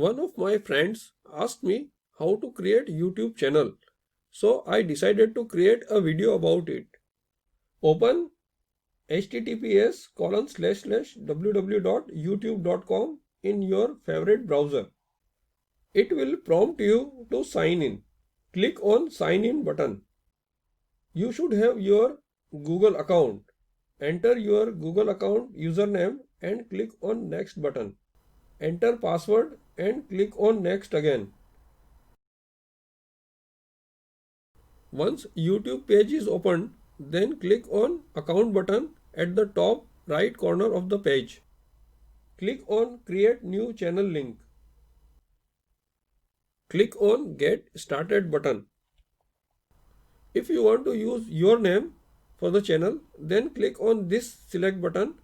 One of my friends asked me how to create YouTube channel. So I decided to create a video about it. Open https://www.youtube.com in your favorite browser. It will prompt you to sign in. Click on sign in button. You should have your Google account. Enter your Google account username and click on next button. Enter password and click on next again. Once YouTube page is opened, then click on account button at the top right corner of the page. Click on create new channel link. Click on get started button. If you want to use your name for the channel, then click on this select button.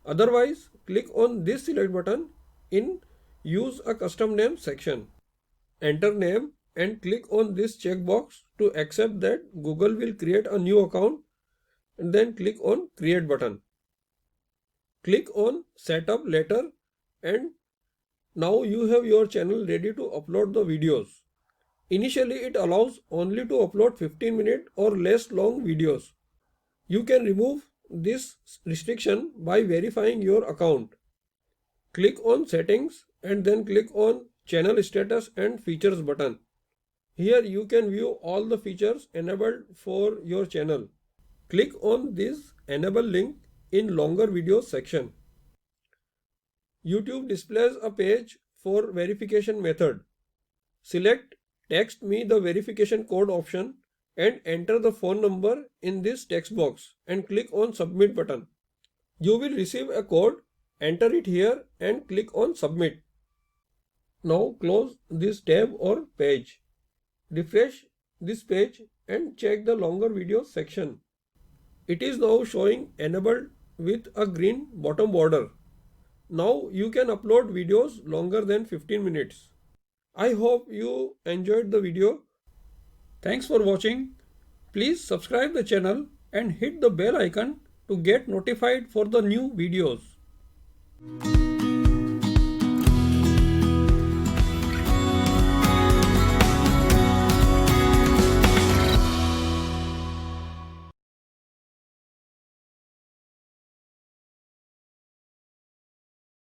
Otherwise, click on this select button in use a custom name section. Enter name and click on this checkbox to accept that Google will create a new account, and then click on create button. Click on setup later, and now you have your channel ready to upload the videos. Initially it allows only to upload 15-minute or less long videos. You can remove this restriction by verifying your account. Click on settings and then click on channel status and features button. Here you can view all the features enabled for your channel. Click on this enable link in longer videos section. YouTube displays a page for verification method. Select text me the verification code option and enter the phone number in this text box and click on submit button. You will receive a code, enter it here and click on submit. Now close this tab or page. Refresh this page and check the longer videos section. It is now showing enabled with a green bottom border. Now you can upload videos longer than 15 minutes. I hope you enjoyed the video. Thanks for watching. Please subscribe the channel and hit the bell icon to get notified for the new videos.